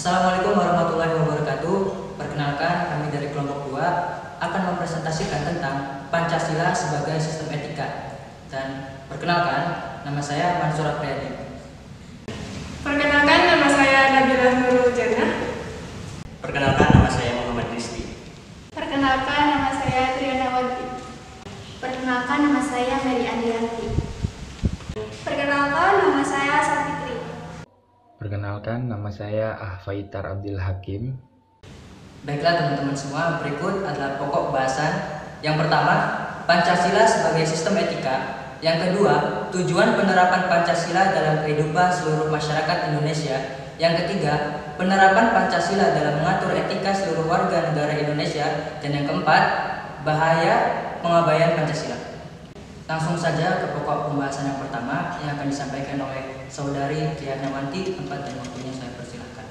Assalamualaikum warahmatullahi wabarakatuh. Perkenalkan, kami dari kelompok 2 akan mempresentasikan tentang Pancasila sebagai sistem etika. Dan perkenalkan, nama saya Mansur Apriyadi. Perkenalkan, nama saya Nabila Nurul Jannah. Perkenalkan, nama saya Muhammad Rizky. Perkenalkan, nama saya Triana Wadi. Perkenalkan, nama saya Mary Andrianti. Perkenalkan, nama saya Safitri. Perkenalkan, nama saya Ahfaitar Abdil Hakim. Baiklah teman-teman semua, berikut adalah pokok bahasan. Yang pertama, Pancasila sebagai sistem etika. Yang kedua, tujuan penerapan Pancasila dalam kehidupan seluruh masyarakat Indonesia. Yang ketiga, penerapan Pancasila dalam mengatur etika seluruh warga negara Indonesia. Dan yang keempat, bahaya pengabaian Pancasila. Langsung saja ke pokok pembahasan yang pertama yang akan disampaikan oleh Saudari Trianawanti. Tempat dan waktunya saya persilahkan.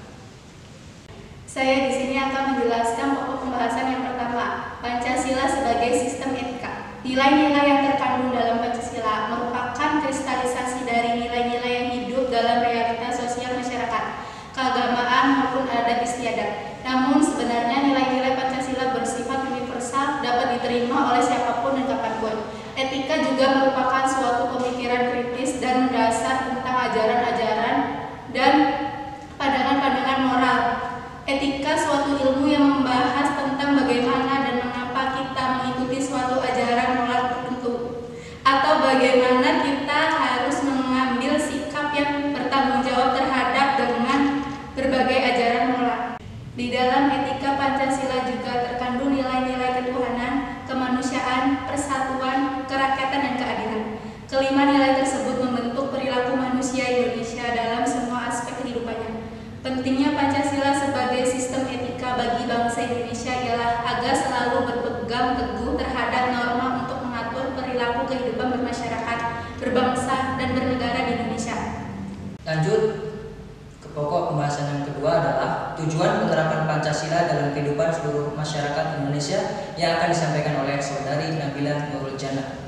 Saya di sini akan menjelaskan pokok pembahasan yang pertama, Pancasila sebagai sistem etika. Nilai-nilai yang terkandung dalam Pancasila merupakan kristalisasi dari nilai-nilai yang hidup dalam realitas sosial masyarakat, keagamaan maupun adat istiadat. Namun sebenarnya nilai-nilai Pancasila bersifat universal, dapat diterima oleh siapapun dan kapanpun. Etika juga merupakan suatu pemikiran kritis dan mendasar tentang ajaran-ajaran dan pandangan-pandangan moral. Etika suatu ilmu yang membahas tentang bagaimana dan mengapa kita mengikuti suatu ajaran moral tertentu, atau bagaimana kita harus mengambil sikap yang bertanggung jawab terhadap dengan berbagai ajaran moral. Di dalam etika Pancasila juga terkandung nilai-nilai ketuhanan, kemanusiaan, persatuan, kerakyatan, dan keadilan. Kelima nilai tersebut membentuk perilaku manusia Indonesia dalam semua aspek kehidupannya. Pentingnya Pancasila sebagai sistem etika bagi bangsa Indonesia ialah agar selalu berpegang teguh terhadap norma untuk mengatur perilaku kehidupan bermasyarakat, berbangsa, dan bernegara di Indonesia. Lanjut ke pokok pembahasan yang kedua adalah tujuan penerapan Pancasila dalam kehidupan seluruh masyarakat Indonesia yang akan disampaikan oleh Saudari Nabila Nurul Jannah.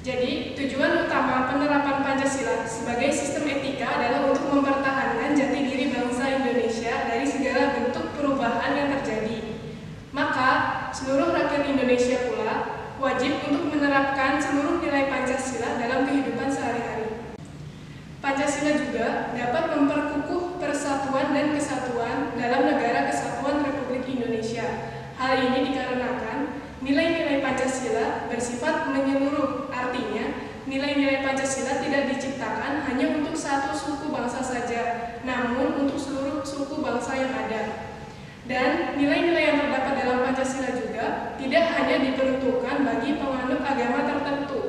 Jadi, tujuan utama penerapan Pancasila sebagai sistem etika adalah untuk mempertahankan jati diri bangsa Indonesia dari segala bentuk perubahan yang terjadi. Maka, seluruh rakyat Indonesia pula wajib untuk menerapkan seluruh nilai Pancasila dalam kehidupan sehari-hari. Pancasila juga dapat memperkukuh persatuan dan kesatuan dalam negara kesatuan Republik Indonesia. Hal ini dikarenakan nilai-nilai Pancasila bersifat menyeluruh, artinya nilai-nilai Pancasila tidak diciptakan hanya untuk satu suku bangsa saja, namun untuk seluruh suku bangsa yang ada. Dan nilai-nilai yang terdapat dalam Pancasila juga tidak hanya diperuntukkan bagi penganut agama tertentu.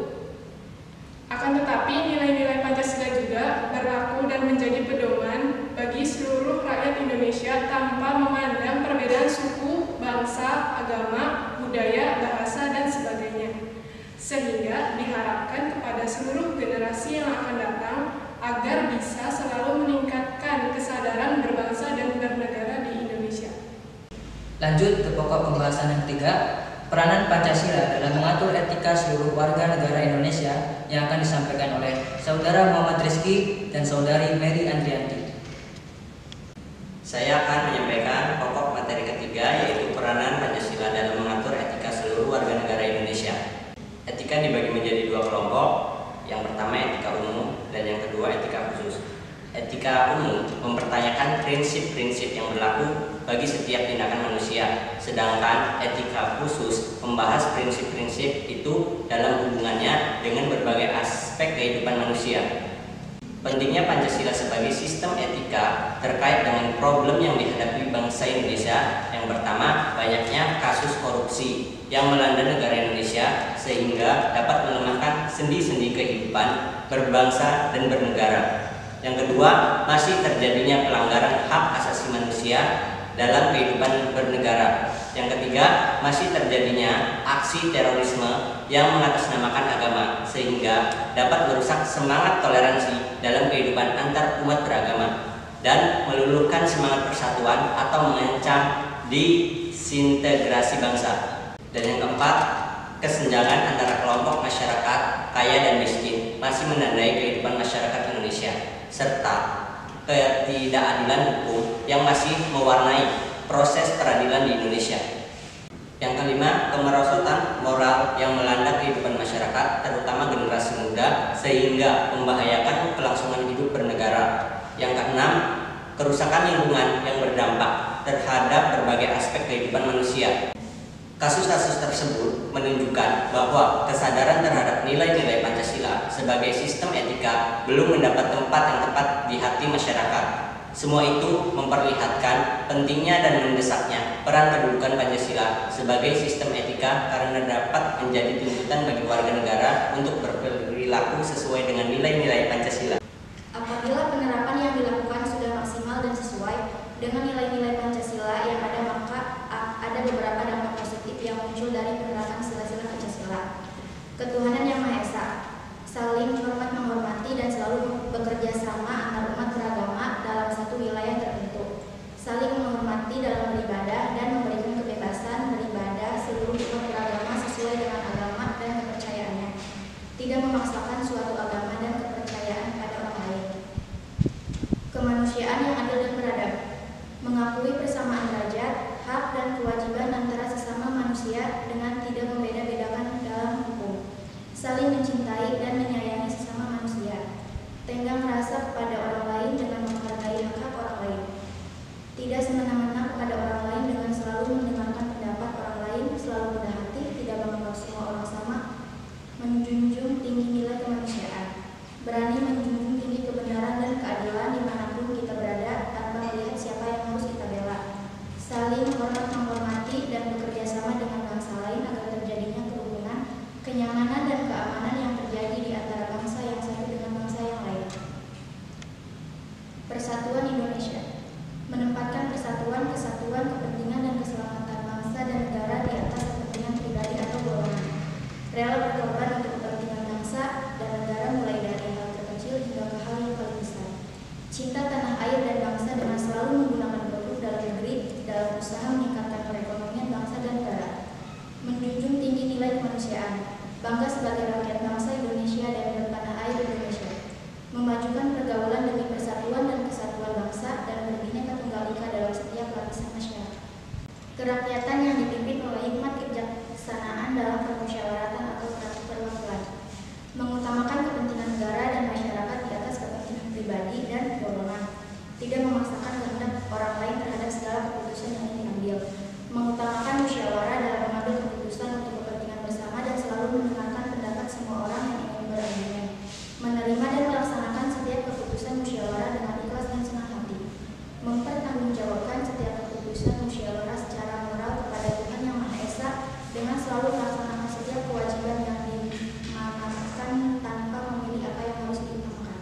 Akan tetapi nilai-nilai Pancasila juga berlaku dan menjadi pedoman bagi seluruh rakyat Indonesia tanpa memandang perbedaan suku, bangsa, agama, budaya, bahasa, dan sebagainya. Sehingga diharapkan kepada seluruh generasi yang akan datang agar bisa selalu meningkatkan kesadaran berbangsa dan bernegara di Indonesia. Lanjut ke pokok pembahasan yang ketiga, peranan Pancasila dalam mengatur etika seluruh warga negara Indonesia yang akan disampaikan oleh Saudara Muhammad Rizky dan Saudari Mary Andrianti. Saya akan menyampaikan pokok materi ketiga, yaitu peranan Pancasila dalam mengatur etika seluruh warga negara Indonesia. Etika dibagi menjadi dua kelompok, yang pertama etika umum dan yang kedua etika khusus. Etika umum mempertanyakan prinsip-prinsip yang berlaku bagi setiap tindakan manusia, sedangkan etika khusus membahas prinsip-prinsip itu dalam hubungannya dengan berbagai aspek kehidupan manusia. Pentingnya Pancasila sebagai sistem etika terkait dengan problem yang dihadapi bangsa Indonesia. Yang pertama, banyaknya kasus korupsi yang melanda negara Indonesia sehingga dapat melemahkan sendi-sendi kehidupan berbangsa dan bernegara. Yang kedua, masih terjadinya pelanggaran hak asasi manusia dalam kehidupan bernegara. Yang ketiga, masih terjadinya aksi terorisme yang mengatasnamakan agama sehingga dapat merusak semangat toleransi dalam kehidupan antar umat beragama dan meluluhkan semangat persatuan atau mengancam disintegrasi bangsa. Dan yang keempat, kesenjangan antara kelompok masyarakat kaya dan miskin masih menandai kehidupan masyarakat Indonesia, serta ketidakadilan hukum yang masih mewarnai proses peradilan di Indonesia. Yang kelima, kemerosotan moral yang melanda kehidupan masyarakat, terutama generasi muda, sehingga membahayakan kelangsungan hidup bernegara. Yang keenam, kerusakan lingkungan yang berdampak terhadap berbagai aspek kehidupan manusia. Kasus-kasus tersebut menunjukkan bahwa kesadaran terhadap nilai-nilai Pancasila sebagai sistem etika belum mendapat tempat yang tepat di hati masyarakat. Semua itu memperlihatkan pentingnya dan mendesaknya peran kedudukan Pancasila sebagai sistem etika karena dapat menjadi tuntutan bagi warga negara untuk berperilaku sesuai dengan nilai-nilai Pancasila. Apabila penerapan yang dilakukan sudah maksimal dan sesuai dengan nilai-nilai Pancasila yang ada, maka ada beberapa dampak positif yang muncul dari penerapan sila-sila Pancasila. Ketuhanan Yang Maha Esa, saling hormat menghormati dan selalu bekerja sama antar umat beragama dalam satu wilayah tertentu, saling menghormati dalam beribadah dan memberikan kebebasan beribadah seluruh umat beragama sesuai dengan agama dan kepercayaannya, tidak memaksakan suatu agama dan kepercayaan pada orang lain. Kemanusiaan yang adil dan beradab, mengakui persamaan derajat, hak dan kewajiban antara sesama manusia dengan tidak membeda-bedakan dalam hukum, saling mencintai dan menyayangi sesama manusia, tenggang rasa kepada orang lain dengan menghargai hak orang lain, tidak semena-mena kepada orang lain dengan selalu mendengarkan pendapat orang lain, selalu rendah hati, tidak menganggap semua orang sama, menjunjung tinggi nilai kemanusiaan, berani menjunjung tinggi kebenaran dan keadilan dimanapun kita berada tanpa melihat siapa yang harus kita bela, saling hormat menghormati dan bekerja sama dengan bangsa lain agar terjadinya kerukunan, kenyamanan dan keamanan yang terjadi di antara bangsa yang satu dengan bangsa yang lain. Persatuan Indonesia, menempatkan persatuan, kesatuan, kepentingan dan keselamatan bangsa dan negara di atas kepentingan pribadi atau golongan, rela berkorban untuk kepentingan bangsa dan negara mulai dari hal terkecil hingga ke hal yang paling besar, cinta tanah air dan bangsa dengan selalu menggunakan produk dalam negeri dalam usaha meningkatkan perekonomian bangsa dan negara, menjunjung tinggi nilai kemanusiaan, bangga sebagai rakyat bangsa Indonesia dan bertanah air Indonesia, memajukan pergaulan demi persatuan dan kesatuan bangsa dan berbineka tunggal ika dalam setiap lapisan masyarakat. Kerakyatan yang dipimpin oleh hikmat kebijaksanaan dalam permusyawaratan atau perwakilan, mengutamakan kepentingan negara dan masyarakat di atas kepentingan pribadi dan golongan, tidak memaksakan kehendak orang lain terhadap segala keputusan yang ingin diambil, mengutamakan musyawarah dalam mengambil keputusan untuk kepentingan bersama dan selalu mendengarkan pendapat semua orang yang ingin berargumen, menerima dan melaksanakan setiap keputusan musyawarah dengan ikhlas dan senang hati, mempertanggungjawabkan setiap keputusan musyawarah secara moral kepada Tuhan Yang Maha Esa dengan selalu melaksanakan setiap kewajiban yang dimanatkan tanpa memilih apa yang harus diutamakan.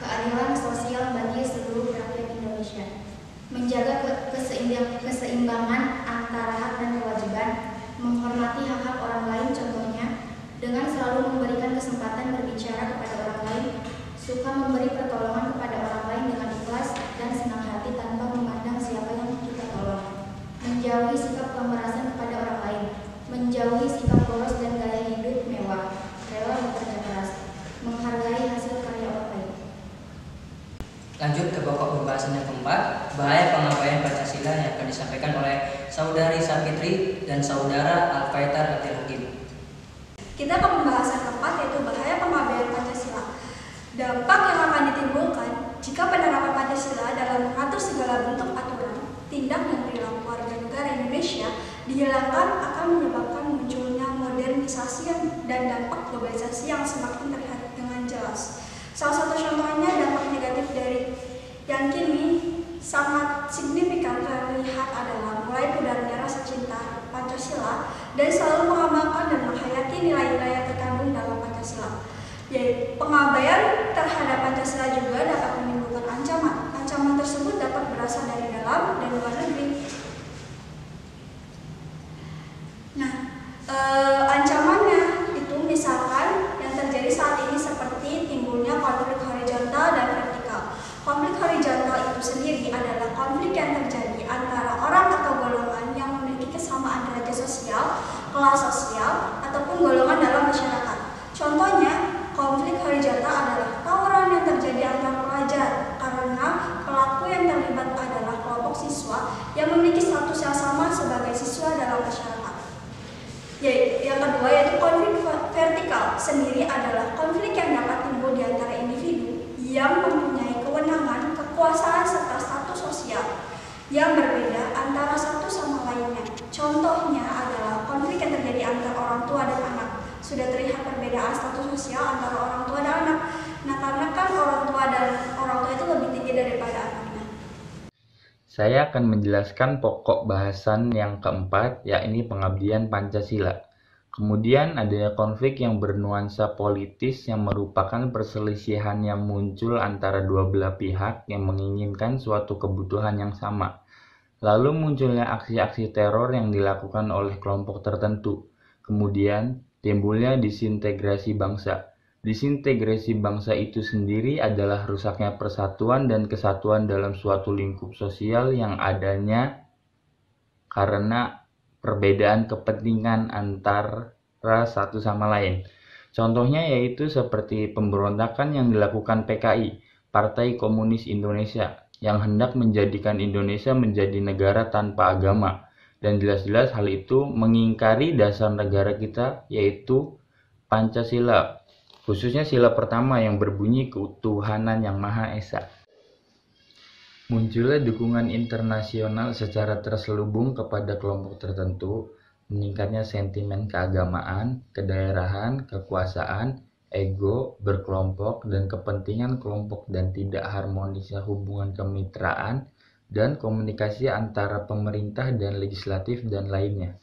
Keadilan sosial bagi seluruh rakyat Indonesia, menjaga keseimbangan antara hak dan kewajiban, menghormati hak-hak orang lain, contohnya dengan selalu memberikan kesempatan berbicara kepada orang lain, suka memberi pertolongan kepada orang lain dengan ikhlas dan senang hati tanpa memandang siapa yang kita tolong, menjauhi sikap pemerasan kepada orang lain, menjauhi sikap boros dan gaya hidup mewah, rela bekerja keras, menghargai hasil karya orang lain. Lanjut ke pokok pembahasan yang keempat, bahaya pengabaian Pancasila yang akan disampaikan oleh Saudari Sapitri dan Saudara Al-Faitar Abdul Hakim. Kita ke pembahasan keempat, yaitu bahaya pengabaian Pancasila. Dampak yang akan ditimbulkan jika penerapan Pancasila dalam mengatur segala bentuk aturan, tindak dan perilaku warga negara Indonesia dihilangkan akan menyebabkan munculnya modernisasi dan dampak globalisasi yang semakin terlihat dengan jelas. Salah satu contohnya dampak negatif dari yang kini sangat signifikan terlihat adalah mulai pudarnya rasa cinta Pancasila dan selalu mengamalkan dan menghayati nilai-nilai yang terkandung dalam Pancasila. Yaitu pengabaian terhadap Pancasila juga dapat menimbulkan ancaman. Ancaman tersebut dapat berasal dari dalam dan luar negeri. Nah, ancamannya itu misalkan yang terjadi saat ini seperti timbulnya konflik horizontal dan vertikal. Konflik horizontal itu sendiri adalah konflik yang terjadi antara orang atau golongan yang memiliki kesamaan derajat sosial, kelas sosial, yang memiliki status yang sama sebagai siswa dalam masyarakat. Yang kedua yaitu konflik vertikal sendiri adalah konflik yang dapat timbul di antara individu yang mempunyai kewenangan, kekuasaan, serta status sosial yang berbeda antara satu sama lainnya. Contohnya adalah konflik yang terjadi antara orang tua dan anak. Sudah terlihat perbedaan status sosial antara orang tua dan anak. Nah, karena kan orang tua itu lebih tinggi daripada anaknya. Saya akan menjelaskan pokok bahasan yang keempat, yakni pengabdian Pancasila. Kemudian adanya konflik yang bernuansa politis yang merupakan perselisihan yang muncul antara dua belah pihak yang menginginkan suatu kebutuhan yang sama. Lalu munculnya aksi-aksi teror yang dilakukan oleh kelompok tertentu. Kemudian timbulnya disintegrasi bangsa. Disintegrasi bangsa itu sendiri adalah rusaknya persatuan dan kesatuan dalam suatu lingkup sosial yang adanya karena perbedaan kepentingan antara satu sama lain. Contohnya yaitu seperti pemberontakan yang dilakukan PKI, Partai Komunis Indonesia, yang hendak menjadikan Indonesia menjadi negara tanpa agama. Dan jelas-jelas hal itu mengingkari dasar negara kita, yaitu Pancasila. Khususnya sila pertama yang berbunyi ketuhanan yang Maha Esa. Munculnya dukungan internasional secara terselubung kepada kelompok tertentu, meningkatnya sentimen keagamaan, kedaerahan, kekuasaan, ego, berkelompok, dan kepentingan kelompok dan tidak harmonisnya hubungan kemitraan dan komunikasi antara pemerintah dan legislatif dan lainnya.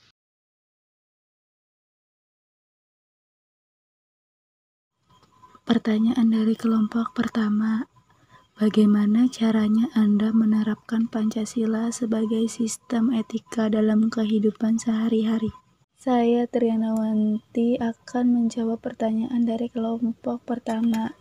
Pertanyaan dari kelompok pertama, bagaimana caranya Anda menerapkan Pancasila sebagai sistem etika dalam kehidupan sehari-hari? Saya Trianawanti akan menjawab pertanyaan dari kelompok pertama,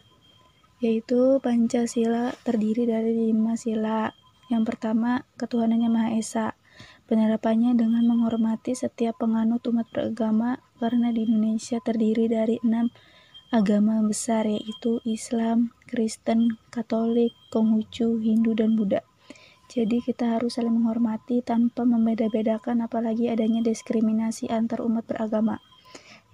yaitu Pancasila terdiri dari 5 sila. Yang pertama, ketuhanan yang Maha Esa. Penerapannya dengan menghormati setiap penganut umat beragama karena di Indonesia terdiri dari 6 agama besar, yaitu Islam, Kristen, Katolik, Konghucu, Hindu, dan Buddha. Jadi kita harus saling menghormati tanpa membeda-bedakan, apalagi adanya diskriminasi antar umat beragama.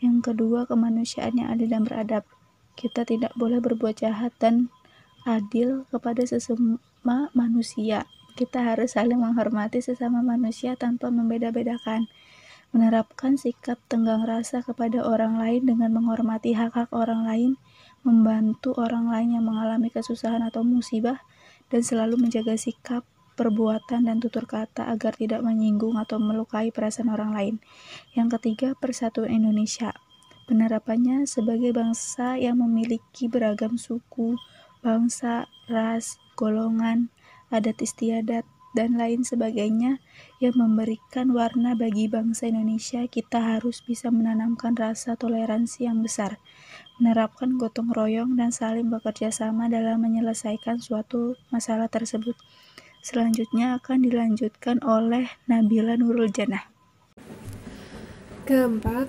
Yang kedua, kemanusiaan yang adil dan beradab. Kita tidak boleh berbuat jahat dan adil kepada sesama manusia. Kita harus saling menghormati sesama manusia tanpa membeda-bedakan. Menerapkan sikap tenggang rasa kepada orang lain dengan menghormati hak-hak orang lain, membantu orang lain yang mengalami kesusahan atau musibah, dan selalu menjaga sikap, perbuatan, dan tutur kata agar tidak menyinggung atau melukai perasaan orang lain. Yang ketiga, persatuan Indonesia. Penerapannya sebagai bangsa yang memiliki beragam suku, bangsa, ras, golongan, adat istiadat, dan lain sebagainya yang memberikan warna bagi bangsa Indonesia. Kita harus bisa menanamkan rasa toleransi yang besar, menerapkan gotong royong dan saling bekerja sama dalam menyelesaikan suatu masalah tersebut. Selanjutnya akan dilanjutkan oleh Nabila Nurul Janah. Keempat,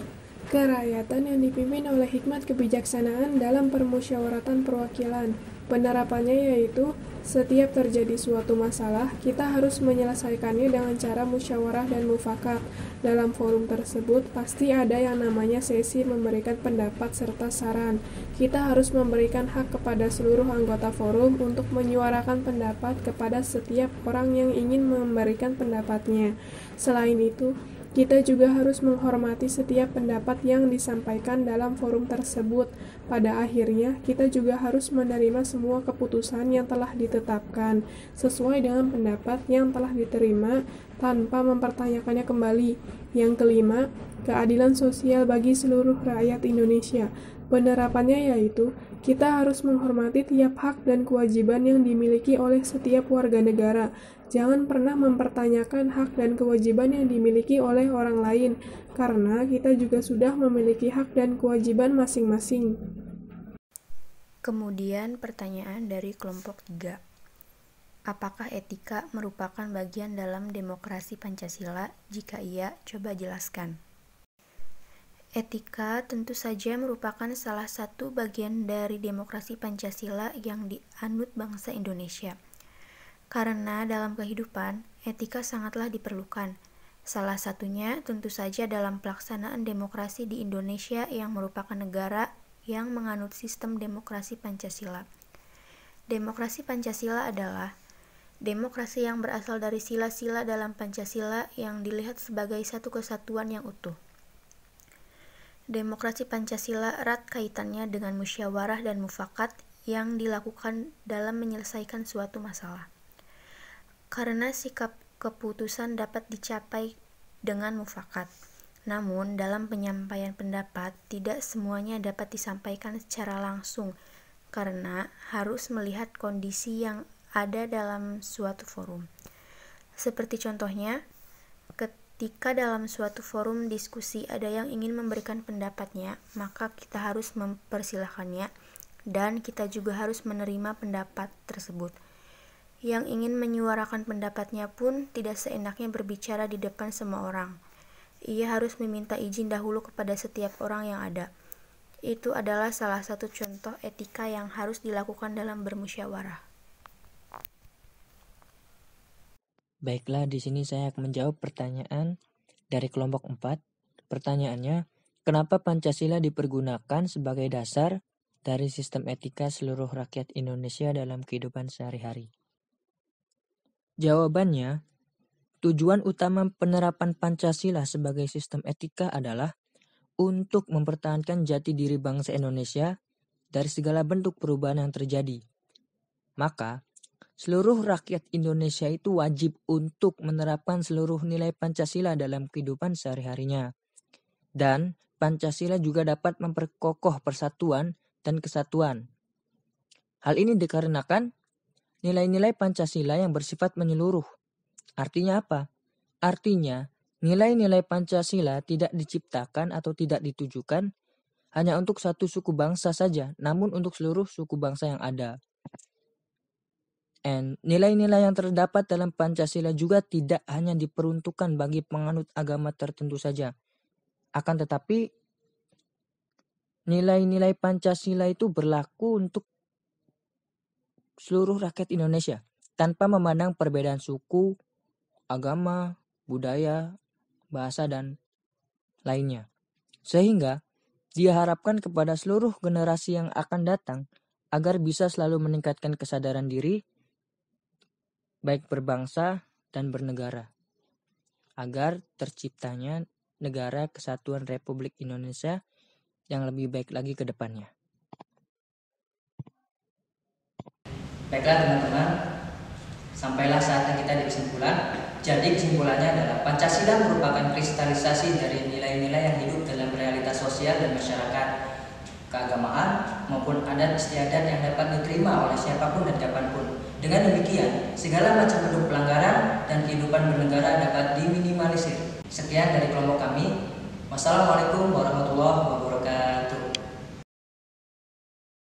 kerakyatan yang dipimpin oleh hikmat kebijaksanaan dalam permusyawaratan perwakilan. Penerapannya yaitu setiap terjadi suatu masalah, kita harus menyelesaikannya dengan cara musyawarah dan mufakat. Dalam forum tersebut, pasti ada yang namanya sesi memberikan pendapat serta saran. Kita harus memberikan hak kepada seluruh anggota forum untuk menyuarakan pendapat kepada setiap orang yang ingin memberikan pendapatnya. Selain itu, kita juga harus menghormati setiap pendapat yang disampaikan dalam forum tersebut. Pada akhirnya, kita juga harus menerima semua keputusan yang telah ditetapkan sesuai dengan pendapat yang telah diterima tanpa mempertanyakannya kembali. Yang kelima, keadilan sosial bagi seluruh rakyat Indonesia. Penerapannya yaitu, kita harus menghormati tiap hak dan kewajiban yang dimiliki oleh setiap warga negara. Jangan pernah mempertanyakan hak dan kewajiban yang dimiliki oleh orang lain, karena kita juga sudah memiliki hak dan kewajiban masing-masing. Kemudian pertanyaan dari kelompok 3. Apakah etika merupakan bagian dalam demokrasi Pancasila? Jika iya, coba jelaskan. Etika tentu saja merupakan salah satu bagian dari demokrasi Pancasila yang dianut bangsa Indonesia. Karena dalam kehidupan, etika sangatlah diperlukan. Salah satunya tentu saja dalam pelaksanaan demokrasi di Indonesia yang merupakan negara yang menganut sistem demokrasi Pancasila. Demokrasi Pancasila adalah demokrasi yang berasal dari sila-sila dalam Pancasila yang dilihat sebagai satu kesatuan yang utuh. Demokrasi Pancasila erat kaitannya dengan musyawarah dan mufakat yang dilakukan dalam menyelesaikan suatu masalah. Karena sikap keputusan dapat dicapai dengan mufakat. Namun, dalam penyampaian pendapat, tidak semuanya dapat disampaikan secara langsung karena harus melihat kondisi yang ada dalam suatu forum. Seperti contohnya, ketika dalam suatu forum diskusi ada yang ingin memberikan pendapatnya, maka kita harus mempersilahkannya dan kita juga harus menerima pendapat tersebut. Yang ingin menyuarakan pendapatnya pun tidak seenaknya berbicara di depan semua orang. Ia harus meminta izin dahulu kepada setiap orang yang ada. Itu adalah salah satu contoh etika yang harus dilakukan dalam bermusyawarah. Baiklah, di sini saya akan menjawab pertanyaan dari kelompok 4. Pertanyaannya, kenapa Pancasila dipergunakan sebagai dasar dari sistem etika seluruh rakyat Indonesia dalam kehidupan sehari-hari? Jawabannya, tujuan utama penerapan Pancasila sebagai sistem etika adalah untuk mempertahankan jati diri bangsa Indonesia dari segala bentuk perubahan yang terjadi. Maka, seluruh rakyat Indonesia itu wajib untuk menerapkan seluruh nilai Pancasila dalam kehidupan sehari-harinya. Dan Pancasila juga dapat memperkokoh persatuan dan kesatuan. Hal ini dikarenakan nilai-nilai Pancasila yang bersifat menyeluruh. Artinya apa? Artinya, nilai-nilai Pancasila tidak diciptakan atau tidak ditujukan hanya untuk satu suku bangsa saja, namun untuk seluruh suku bangsa yang ada. And nilai-nilai yang terdapat dalam Pancasila juga tidak hanya diperuntukkan bagi penganut agama tertentu saja. Akan tetapi, nilai-nilai Pancasila itu berlaku untuk seluruh rakyat Indonesia tanpa memandang perbedaan suku, agama, budaya, bahasa, dan lainnya. Sehingga diharapkan kepada seluruh generasi yang akan datang agar bisa selalu meningkatkan kesadaran diri, baik berbangsa dan bernegara, agar terciptanya negara kesatuan Republik Indonesia yang lebih baik lagi ke depannya. Baiklah teman-teman, sampailah saatnya kita di kesimpulan. Jadi kesimpulannya adalah Pancasila merupakan kristalisasi dari nilai-nilai yang hidup dalam realitas sosial dan masyarakat, keagamaan maupun adat istiadat yang dapat diterima oleh siapapun dan kapanpun. Dengan demikian, segala macam bentuk pelanggaran dan kehidupan bernegara dapat diminimalisir. Sekian dari kelompok kami. Wassalamualaikum warahmatullahi wabarakatuh.